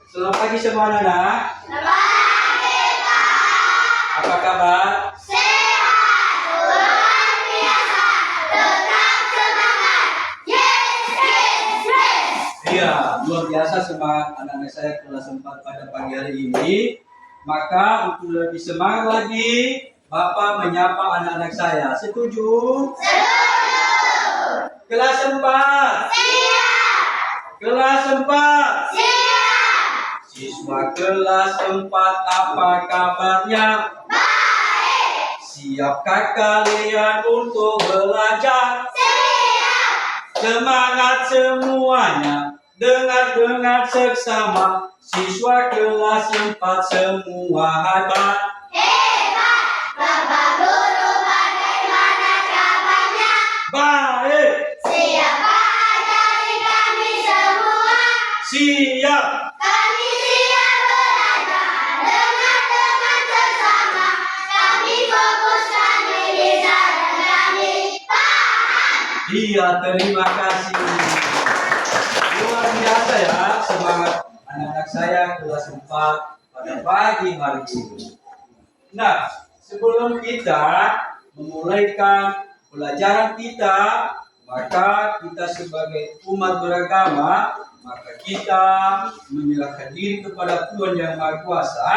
Selamat pagi semua anak-anak. Selamat pagi, Pak. Apa kabar? Sehat, luar biasa, tetap semangat. Yes, yes, yes. Iya, luar biasa semangat anak-anak saya kelas 4 pada pagi hari ini. Maka untuk lebih semangat lagi, Bapak menyapa anak-anak saya. Setuju? Setuju. Kelas 4. Siap. Kelas 4. Siap. Siswa kelas 4, apa kabarnya? Baik. Siapkah kalian untuk belajar? Siap. Semangat semuanya, dengar-dengar seksama. Siswa kelas 4 semua hebat. Hebat. Bapak Guru bagaimana kabarnya? Baik, Siapa ajari kami semua? siap. Kami siap belajar dengan bersama. Kami fokuskan bisa dan kami paham. Iya, terima kasih. Luar biasa ya semangat anak-anak saya kelas 4 pada pagi hari ini. Nah, sebelum kita memulaikan pelajaran kita, maka kita sebagai umat beragama, maka kita menyerahkan diri kepada Tuhan Yang Maha Kuasa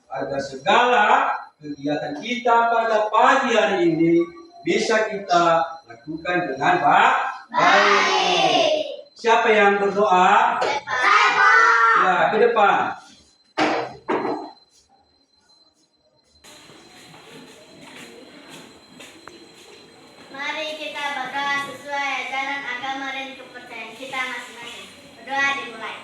agar segala kegiatan kita pada pagi hari ini bisa kita lakukan dengan baik. Siapa yang berdoa? Saya Pak. Ya, ke depan. Mari kita berdoa sesuai ajaran agama dan kepercayaan kita masing-masing. Berdoa dimulai.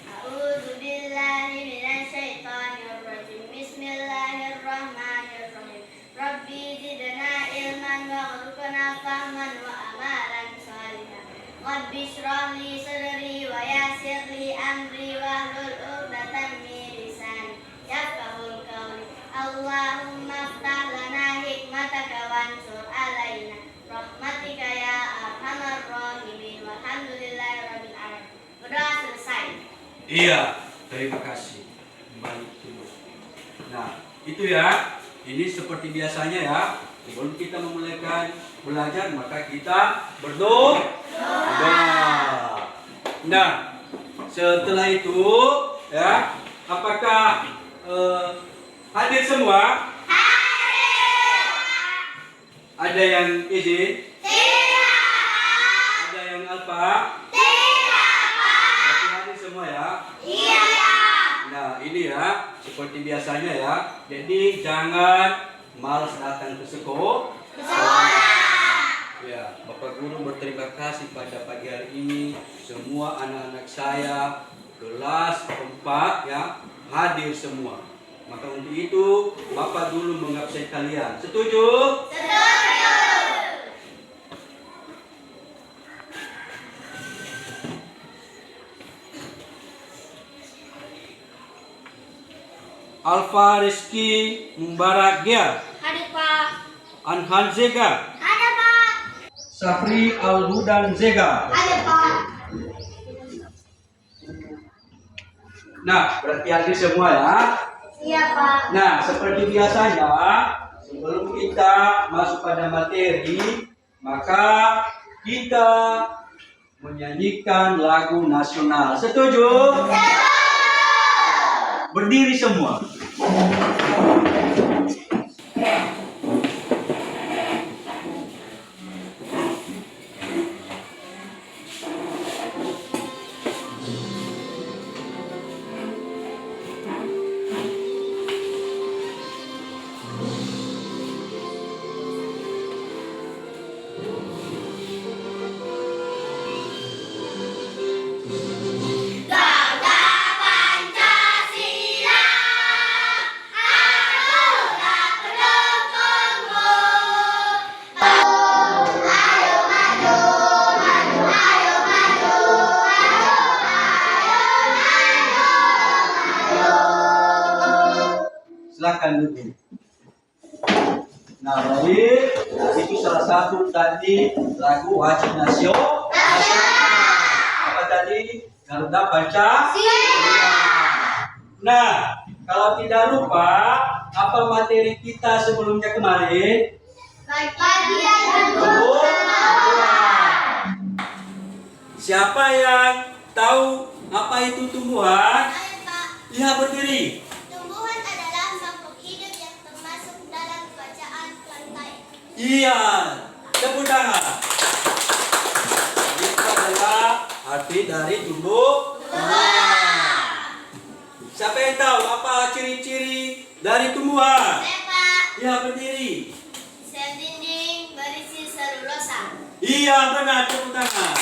A'udzubillahi minasyaitonirrajim. Bismillahirrahmanirrahim. Rabbi zidna ilman warzuqna fahman wa amalan shalihan. Rabbi shrah li sadri wa yassir li amri wahlul 'uqdatam min lisani yafqahul qawli. Allahumma iftah lana hikmataka wansur alaina rahmatika ya arhamar rahimin. Walhamdulillahi rabbil alamin. Berdoa selesai. Iya, terima kasih. Kembali dulu. Nah, itu ya. Ini seperti biasanya ya. Sebelum kita memulaikan belajar, maka kita berdoa. Nah, setelah itu ya, apakah hadir semua? Hadir. Ada yang izin? Tidak. Ada yang apa? Tidak, Pak. Berarti hadir semua ya. Iya, ya. Nah, ini ya, seperti biasanya ya. Jadi jangan malas datang ke sekolah. Ya, Bapak Guru berterima kasih pada pagi hari ini semua anak-anak saya kelas 4 ya hadir semua. Maka untuk itu Bapak dulu mengabsen kalian. Setuju? Setuju. Alfa Rizky Mubarakya, Hadir, Pak. Anhan Zega, Ada, Pak. Safri Al-Hudan Zega. Ada, Pak. Nah, berarti hadir semua ya. Iya, Pak. Nah, seperti biasanya, sebelum kita masuk pada materi, maka kita menyanyikan lagu nasional. Setuju? Berdiri semua. Gagah Pancasila, anugerah pendukungmu. Ayo maju, maju, ayo maju, ayo. Silakan duduk. Nah, baik. Itu salah satu tadi lagu wajib nasional. Apa tadi? Garuda Pancasila. Nah, kalau tidak lupa, apa materi kita sebelumnya kemarin? Bagian Tumbuhan. Siapa yang tahu apa itu tumbuhan? Ya, berdiri. Tumbuhan adalah makhluk hidup yang termasuk dalam bacaan plantae. Iya, tepuk tangan. Itu adalah arti dari tumbuhan. Siapa yang tahu apa ciri-ciri dari tumbuhan? Pak. Ya, berdiri. Sel dinding berisi selulosa. Iya, benar, tepuk tangan.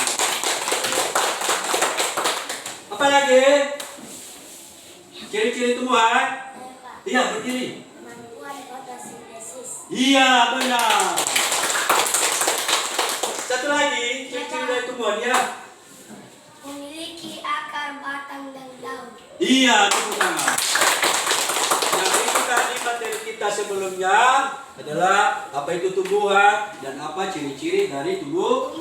Apa lagi? Ciri-ciri tumbuhan? Pak. Iya, berdiri. Kemampuan fotosintesis. Iya, benar. Satu lagi, ciri-ciri dari tumbuhan ya. Memiliki akar, batang, dan daun. Iya, tepuk tangan. Yang itu tadi materi kita sebelumnya adalah apa itu tumbuhan dan apa ciri-ciri dari tumbuhan.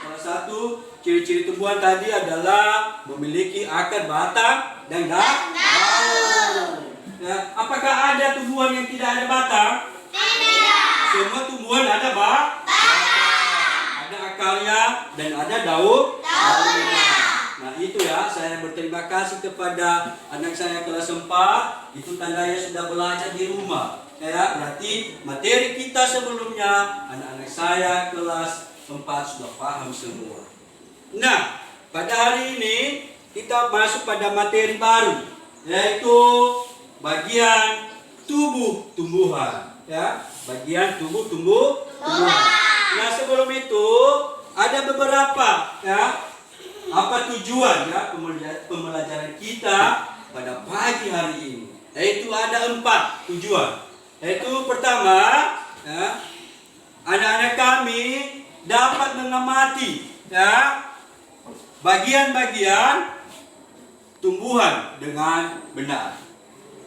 Salah satu ciri-ciri tumbuhan tadi adalah memiliki akar, batang, dan daun. Ya, apakah ada tumbuhan yang tidak ada batang? Tidak. Semua tumbuhan ada batang. Ada akarnya dan ada daunnya. Nah itu ya, saya berterima kasih kepada anak saya kelas 4. Itu tandanya sudah belajar di rumah. Ya, berarti materi kita sebelumnya anak-anak saya kelas 4 sudah paham semua. Nah, pada hari ini kita masuk pada materi baru, yaitu bagian tubuh tumbuhan. Ya, bagian tubuh tumbuhan. Nah, sebelum itu ada beberapa ya. Apa tujuan ya pembelajaran kita pada pagi hari ini? Yaitu ada 4 tujuan. Yaitu pertama, ya, anak-anak kami dapat mengamati ya bagian-bagian tumbuhan dengan benar.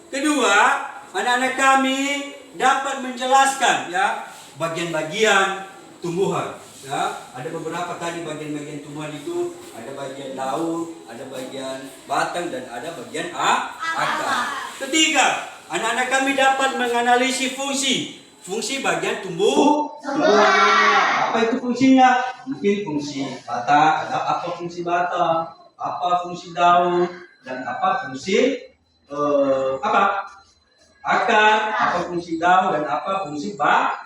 Kedua, anak-anak kami dapat menjelaskan ya bagian-bagian tumbuhan. Ya, ada beberapa tadi bagian-bagian tumbuhan itu, ada bagian daun, ada bagian batang dan ada bagian akar. Ketiga, anak-anak kami dapat menganalisis fungsi bagian tumbuhan. Apa itu fungsinya? Mungkin fungsi batang, apa fungsi batang, apa fungsi daun, dan apa fungsi akar, apa fungsi daun dan apa fungsi batang.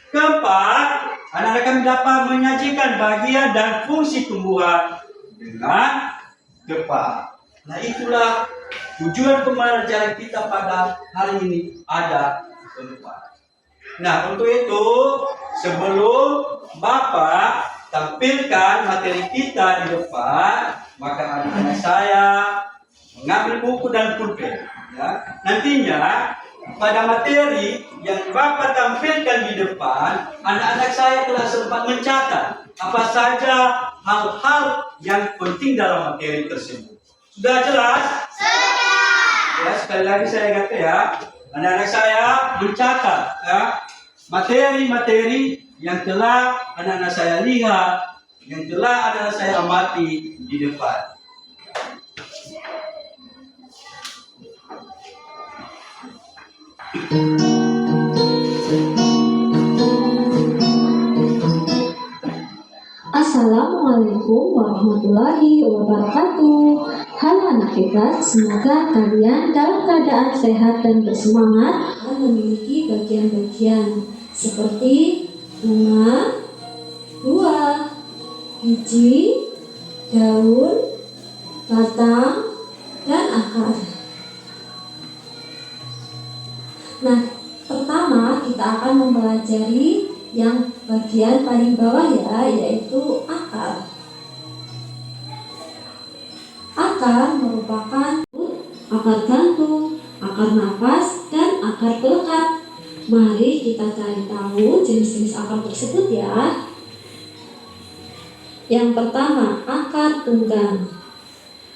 Keempat, anak-anak kami dapat menyajikan bagian dan fungsi tumbuhan dengan tepat. Nah itulah tujuan pembelajaran kita pada hari ini, ada 4. Nah untuk itu, sebelum Bapak tampilkan materi kita di depan, maka anak-anak saya mengambil buku dan pulpen. Ya. Nantinya pada materi yang Bapak tampilkan di depan, anak-anak saya kelas 4 mencatat apa saja hal-hal yang penting dalam materi tersebut. Sudah jelas? Sudah. Ya, sekali lagi saya ingatkan ya, anak-anak saya mencatat ya materi-materi yang telah anak-anak saya lihat, yang telah anak-anak saya amati di depan. Assalamualaikum warahmatullahi wabarakatuh. Halo anak hebat, semoga kalian dalam keadaan sehat dan bersemangat dan memiliki bagian-bagian seperti bunga, buah, biji, daun, batang, dan akar. Nah, pertama kita akan mempelajari yang bagian paling bawah ya, yaitu akar. Akar merupakan akar gantung, akar nafas, dan akar pelekat. Mari kita cari tahu jenis-jenis akar tersebut ya. Yang pertama, akar tunggang.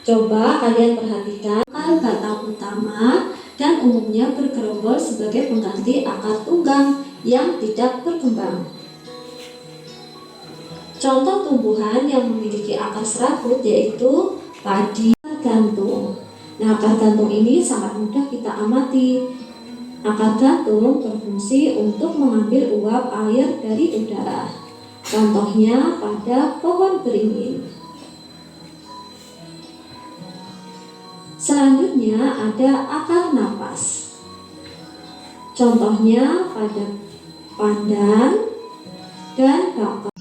Coba kalian perhatikan, akar batang utama dan umumnya bergerombol sebagai pengganti akar tunggang yang tidak berkembang. Contoh tumbuhan yang memiliki akar serabut yaitu padi, akar gantung. Nah, akar gantung ini sangat mudah kita amati. Akar gantung berfungsi untuk mengambil uap air dari udara. Contohnya pada pohon beringin. Selanjutnya ada akar napas. Contohnya pada pandan dan bakau.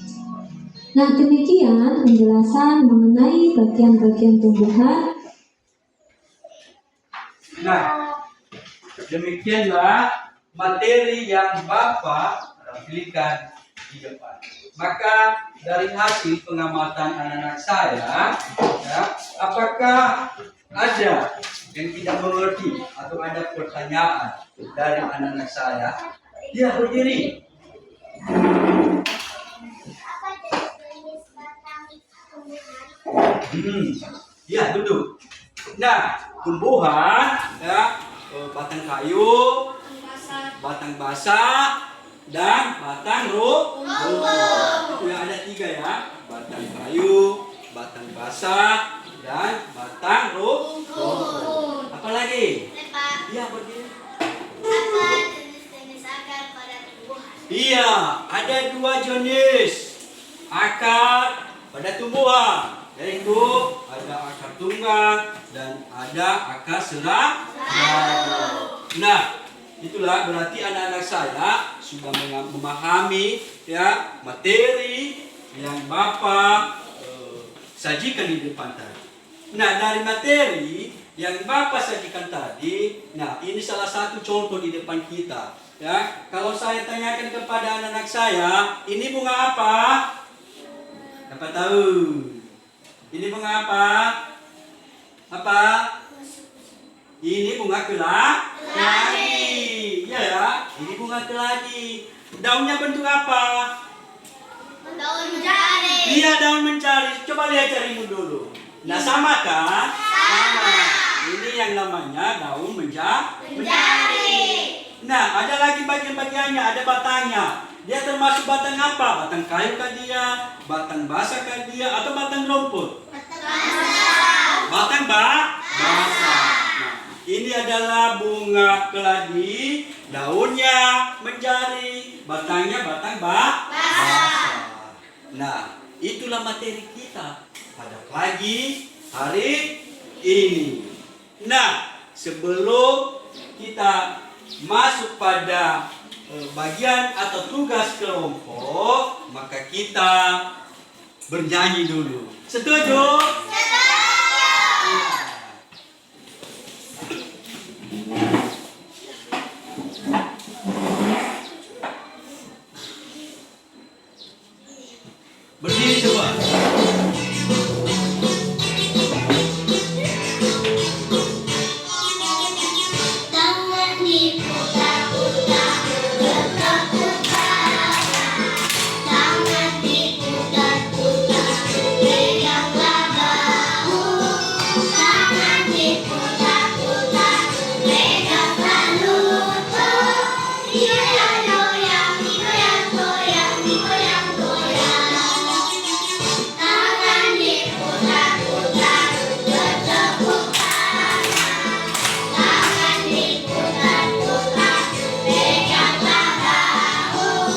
Nah, demikian penjelasan mengenai bagian-bagian tumbuhan. Nah, demikianlah materi yang Bapak tampilkan di depan. Maka dari hasil pengamatan anak-anak saya, ya, apakah ada yang tidak mengerti atau ada pertanyaan dari anak-anak saya? Dia berdiri. Ya, duduk. Nah, tumbuhan, ya, batang kayu, batang basah, dan batang rumput. Itu yang ada 3 ya, batang kayu, batang basah, dan batang rumput. Apa lagi? Iya, berdiri. Apa jenis-jenis akar pada tumbuhan? Iya, ada 2 jenis akar pada tumbuhan, yaitu ada akar tunggang dan ada akar selalu. Nah, itulah berarti anak-anak saya sudah memahami ya materi yang Bapak sajikan di depan tadi. Nah, dari materi yang Bapak sajikan tadi, nah ini salah satu contoh di depan kita. Ya, kalau saya tanyakan kepada anak-anak saya, ini bunga apa? Dapat tahu? Ini bunga apa? Apa? Ini bunga keladi. Ya, ini bunga keladi. Daunnya bentuk apa? Daun mencari. Iya, daun mencari. Coba lihat jarimu dulu. Nah, sama kan? Sama. Ini yang namanya daun mencari. Nah, ada lagi bagian-bagiannya, ada batangnya. Dia termasuk batang apa? Batang kayu kah dia? Batang basah kah dia? Atau batang rumput? Batang basah. Nah, ini adalah bunga keladi, daunnya mencari, batangnya batang basah. Nah, itulah materi kita pada pagi hari ini. Nah, sebelum kita masuk pada bagian atau tugas kelompok, maka kita bernyanyi dulu. Setuju? Berdiri coba. Tangan diputar-putar, berputar. Tangan diputar-putar, peganglah bahu. Tangan diputar-putar, peganglah lutut. Digoyang-goyang, digoyang-goyang, digoyang-goyang. Tangan diputar-putar, bertepuk tangan. Tangan diputar-putar, peganglah bahu.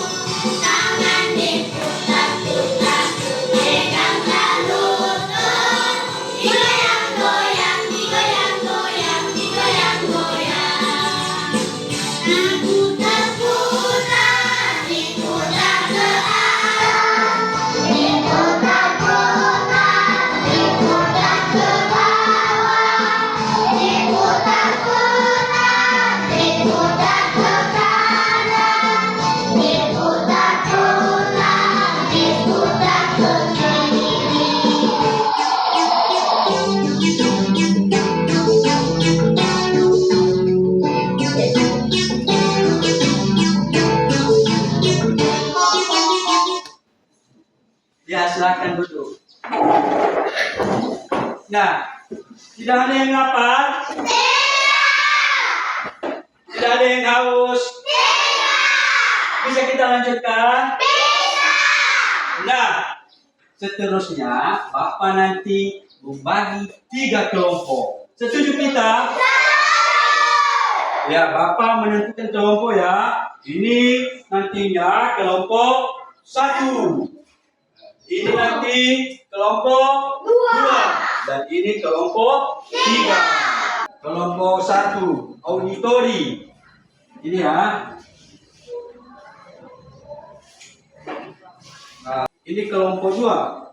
Tangan diputar-putar, peganglah lutut. Digoyang-goyang, digoyang-goyang, digoyang-goyang. Diputar-putar, diputar ke atas. Diputar-putar, diputar ke bawah. Diputar-putar, diputar ke kanan. Diputar-putar, diputar ke kiri. Ya, silakan duduk. Nah, tidak ada yang lapar? Tidak ada yang haus? Bisa kita lanjutkan? Nah, seterusnya Bapak nanti membagi 3 kelompok. Setuju kita? Ya, Bapak menentukan kelompok ya. Ini nantinya kelompok 1. Ini nanti kelompok 2. Dan ini kelompok 3. Kelompok 1, auditori. Ini ya. Nah, ini kelompok 2.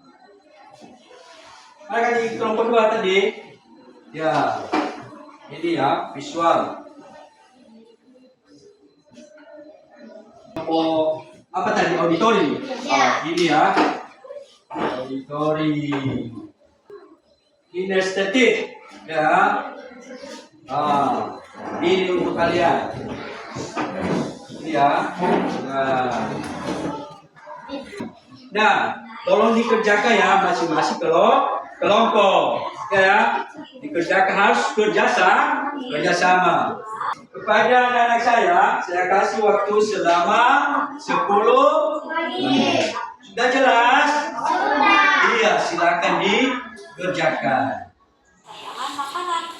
Mana kan di kelompok 2 tadi? Ya. Ini ya, visual. Kelompok apa tadi? Auditori. Ini ya. Auditori. Kinestetik. Ya. Ini untuk kalian. Ini ya. Nah, tolong dikerjakan ya masing-masing kelompok. Ya, dikerjakan harus kerjasama. Kepada anak-anak saya kasih waktu selama 10 menit. Sudah jelas? Sudah. Iya, silakan dikerjakan. Sayangan makanan.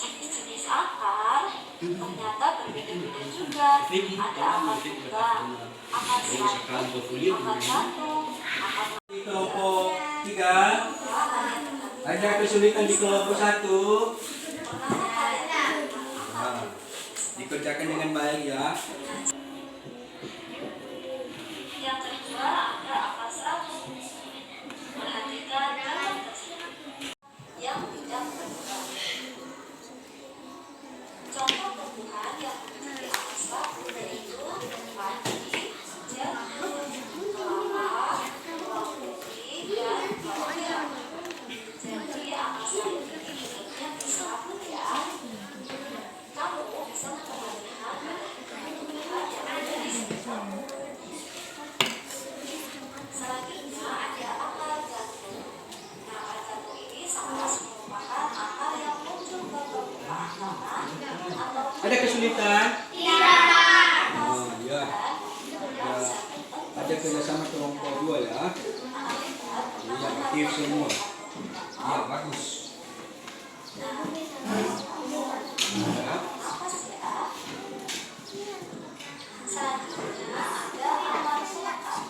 Jenis-jenis akar ternyata berbeda-beda juga. Ada akar tunggang, akar satu, akar gantung, akar Di kelompok 3 ada kesulitan di kelompok 1. Dikerjakan dengan baik ya. yang kedua ada akar satu. Perhatikan dalam yang tidak bergerak. Contoh tumbuhan yang memiliki akar satu yaitu padi, jagung, kelapa, bawang putih, dan bawang merah. Jadi akar satu ini bentuknya berserabut ya. Kamu bisa memperhatikan tumbuhan yang ada di sini. Selanjutnya ada akar gantung. Nah, akar gantung ini sama-sama merupakan akar yang muncul ke permukaan tanah atau Ada kesulitan? Tidak. Oh, ya. Ada kerjasama kelompok 2 ya. Ini yang aktif semua. Ya, bagus. Ya. selanjutnya ada akar sungkai.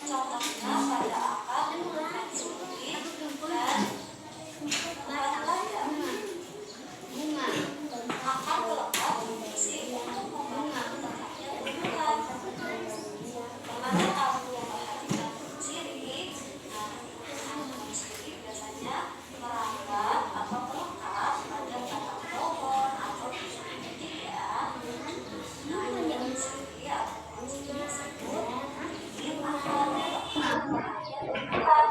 Contohnya pada akar mencuri dan lada. Akar kelapa berfungsi untuk membantu tegaknya tumbuhan. Bagaimana kamu memperhatikan ciri? Nah, tumbuhan sendiri biasanya merambat atau melekat pada batang pohon atau tusuk titik ya. Nah, yang sendiri atau ciri tersebut ini akar melekat pada tumbuhan.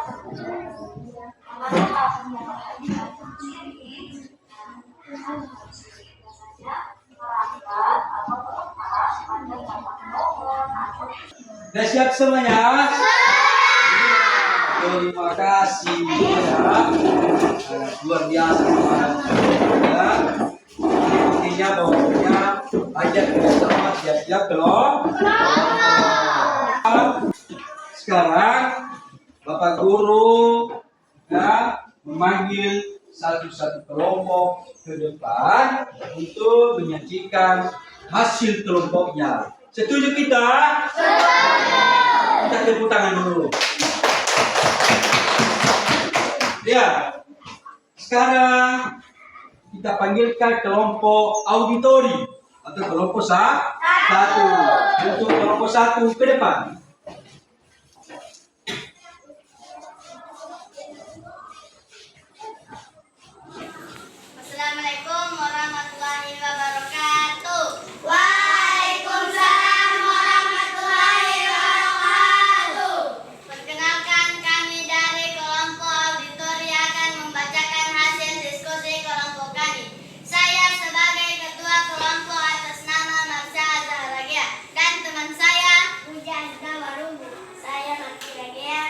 Bagaimana kamu memperhatikan ciri? Nah, tumbuhan sendiri biasanya merambat atau melekat pada batang pohon atau Sudah siap semuanya? Terima kasih ya. Luar biasa ya. Intinya bahwa ajak bersama siap-siap kelompok. Sekarang Bapak Guru ya memanggil satu-satu kelompok ke depan untuk menyajikan hasil kelompoknya. Setuju kita? Kita tepuk tangan dulu. Ya, sekarang kita panggilkan kelompok auditori atau kelompok 1. Untuk kelompok 1 ke depan. Assalamualaikum warahmatullahi wabarakatuh. Waalaikumsalam warahmatullahi wabarakatuh. Perkenalkan, kami dari kelompok auditori akan membacakan hasil diskusi kelompok kami. Saya sebagai ketua kelompok atas nama Marsha Azharagia dan teman saya Hujan Dawarungu. Saya Maki Ragia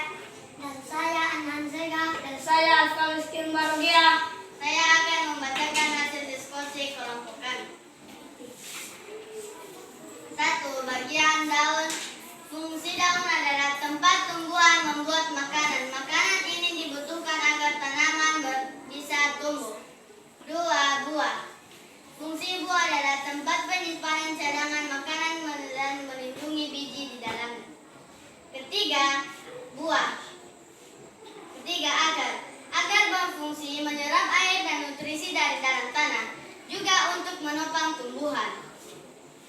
dan saya Anan Zega dan saya Asfaliskin Barogia. Saya akan membacakan hasil diskusi kelompok kami. 1. Bagian daun. Fungsi daun adalah tempat tumbuhan membuat makanan. Makanan dari dalam tanah, juga untuk menopang tumbuhan.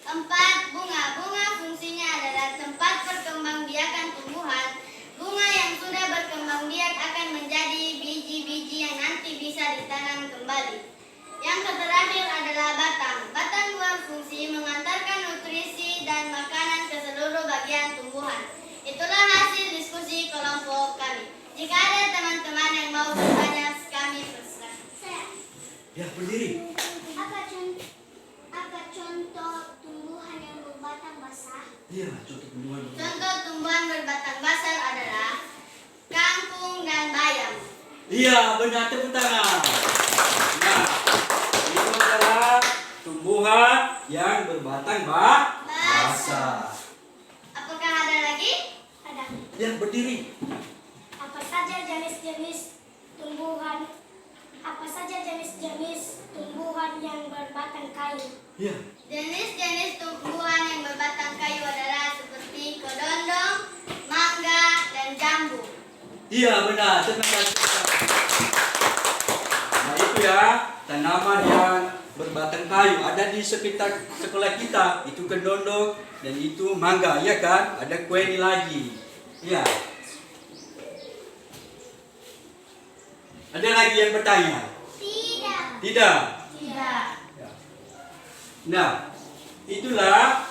4. Bunga. Bunga fungsinya adalah tempat perkembangbiakan tumbuhan. Bunga yang sudah berkembang biak akan menjadi biji-biji yang nanti bisa ditanam kembali. Yang terakhir adalah batang. Batang berfungsi mengantarkan nutrisi dan makanan ke seluruh bagian tumbuhan. Itulah hasil diskusi kelompok kami. Jika ada teman-teman yang mau bertanya, kami persilahkan. Ya, berdiri. Apa contoh tumbuhan yang berbatang basah? Iya, contoh tumbuhan. Contoh tumbuhan berbatang basah adalah kangkung dan bayam. Iya, benar, tepuk tangan. Nah, itu adalah tumbuhan yang berbatang basah. Apakah ada lagi? Ada. Ya, berdiri. Apa saja jenis-jenis tumbuhan? Apa saja jenis-jenis tumbuhan yang berbatang kayu? Iya. Jenis-jenis tumbuhan yang berbatang kayu adalah seperti kedondong, mangga, dan jambu. Iya, benar. Nah, itu ya, tanaman yang berbatang kayu ada di sekitar sekolah kita. Itu kedondong dan itu mangga, ya kan? Ada kue ini lagi. Iya. Ada lagi yang bertanya? Tidak. Tidak. Tidak. Nah, itulah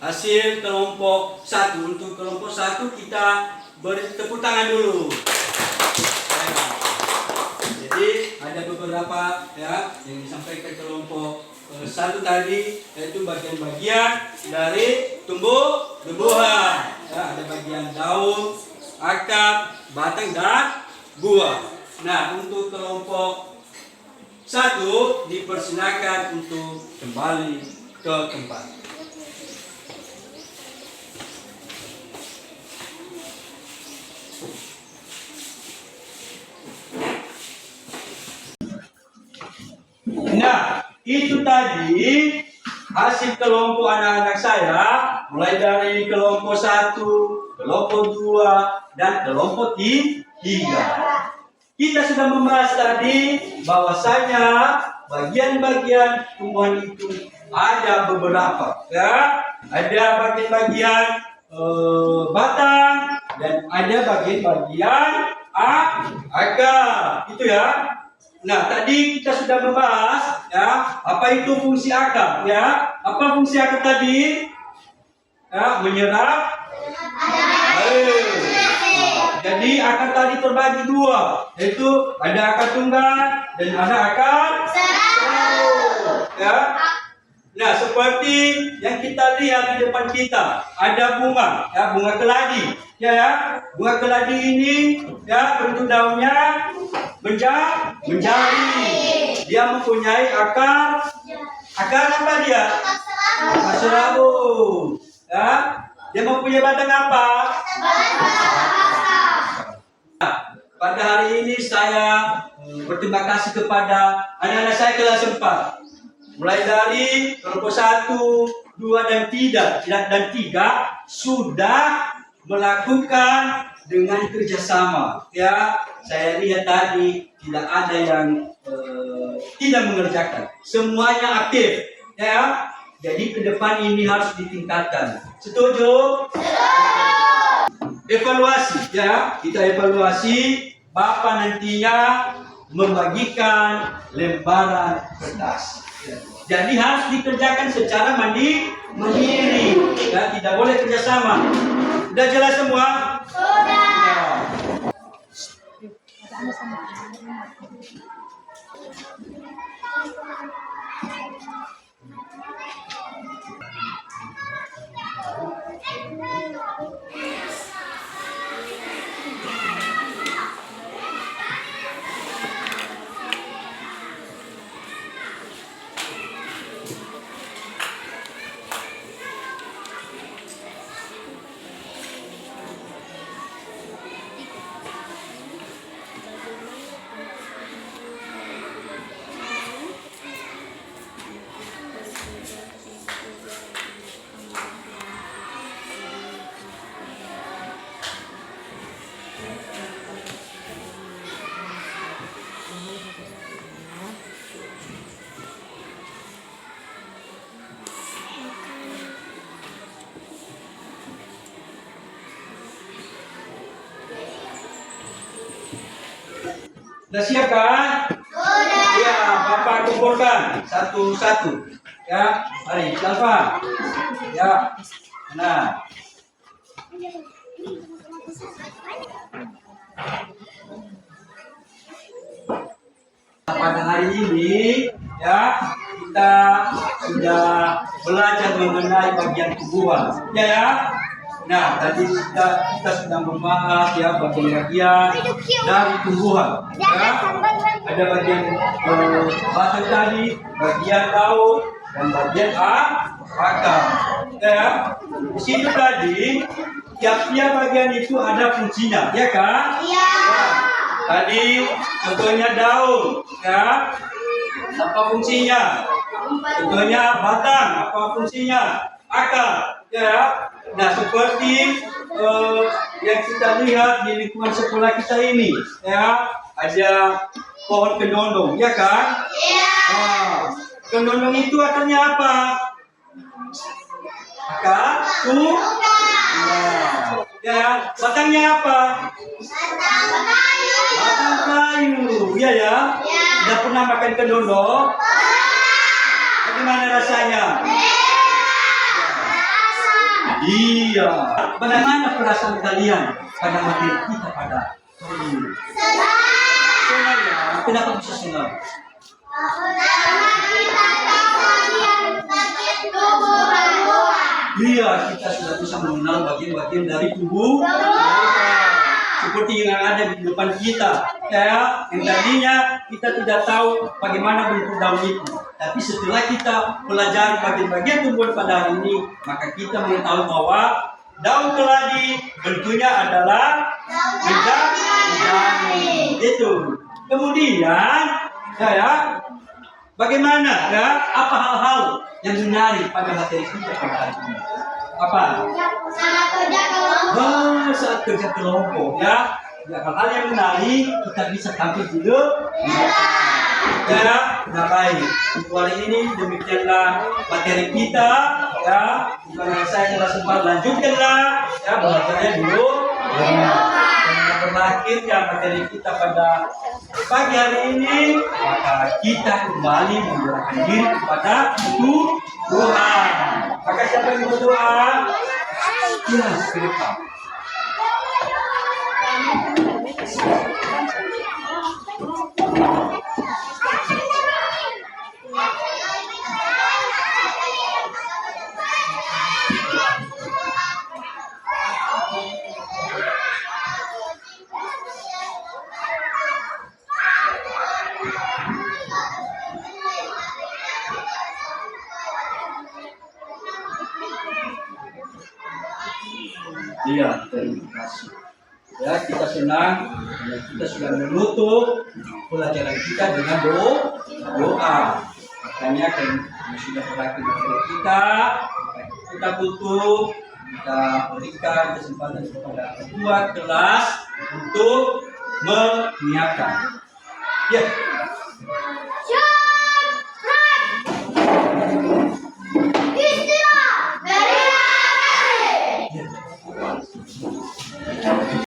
hasil kelompok 1. Untuk kelompok 1 kita beri tepuk tangan dulu. Jadi ada beberapa ya yang disampaikan kelompok 1 tadi, yaitu bagian-bagian dari tumbuhan. Ya, ada bagian daun, akar, batang dan buah. Nah, untuk kelompok 1 dipersilakan untuk kembali ke tempat. Nah, itu tadi hasil kelompok anak-anak saya, mulai dari kelompok 1, kelompok 2, dan kelompok 3. Kita sudah membahas tadi bahwasanya bagian-bagian tumbuhan itu ada beberapa, ya. Ada bagian-bagian batang dan ada bagian-bagian akar, itu ya. Nah, tadi kita sudah membahas ya, apa itu fungsi akar, ya. Apa fungsi akar tadi? Ya, menyerap air. Jadi akar tadi terbagi 2, yaitu ada akar tunggal dan ada akar serabut. Ya. Nah, seperti yang kita lihat di depan kita, ada bunga, ya, bunga keladi. Ya, bunga keladi ini ya bentuk daunnya menjari. Dia mempunyai akar apa dia? Akar serabut. Ya. Dia mempunyai batang apa? Pada hari ini saya berterima kasih kepada anak-anak saya kelas 4. Mulai dari kelompok 1, 2, dan 3 sudah melakukan dengan kerjasama. Ya, saya lihat tadi tidak ada yang tidak mengerjakan. Semuanya aktif. Ya, jadi ke depan ini harus ditingkatkan. Setuju? Evaluasi, ya, kita evaluasi. Bapak nantinya membagikan lembaran kertas. Jadi harus dikerjakan secara mandiri, ya, tidak boleh kerjasama. Sudah jelas semua? Sudah. Sudah siap kan? Ya, Bapak kumpulkan satu-satu. Ya, mari, Alfa. Ya, nah. Pada hari ini, ya, kita sudah belajar mengenai bagian tubuhan. Ya. Nah, tadi kita sudah membahas ya bagian-bagian dari tumbuhan. Ya. Ada bagian batang tadi, bagian daun, dan bagian akar. Ya. Di situ tadi, tiap-tiap bagian itu ada fungsinya, ya kan? Iya. Ya. Tadi contohnya daun, ya. Apa fungsinya? Contohnya batang, apa fungsinya? Akar, ya. Nah, seperti yang kita lihat di lingkungan sekolah kita ini, ya, ada pohon kedondong, ya kan? Iya. Kedondong itu akarnya apa? Akar, ya. Batangnya apa? Batang kayu, ya ya. Sudah pernah makan kedondong? Bagaimana rasanya? Iya. Bagaimana perasaan kalian pada materi kita pada hari ini? Senang ya. Kenapa bisa senang? Iya, kita sudah bisa mengenal bagian-bagian dari tubuh. Seperti yang ada di depan kita, ya, yang tadinya kita tidak tahu bagaimana bentuk daun itu. Tapi setelah kita pelajari bagian-bagian tumbuhan pada hari ini, maka kita mengetahui bahwa daun keladi bentuknya adalah menjadi itu. Kemudian, ya, bagaimana, ya, apa hal-hal yang menarik pada materi kita pada hari ini? Apa? Saat kerja kelompok, ya. Hal-hal yang menarik kita bisa tampil juga. Ya, nah baik. Untuk hari ini demikianlah materi kita, ya. Dimana saya telah sempat lanjutkanlah, ya, belajarnya dulu. Berakhir ya materi kita pada pagi hari ini, maka kita kembali menyerahkan diri kepada Tuhan. Maka siapa yang berdoa? Ya, ke depan. Iya, terima kasih. Ya, kita senang kita sudah menutup pelajaran kita dengan doa. Makanya kan sudah berakhir materi kita tutup, kita berikan kesempatan kepada ketua kelas untuk menyiapkan. Ya. Istirahat.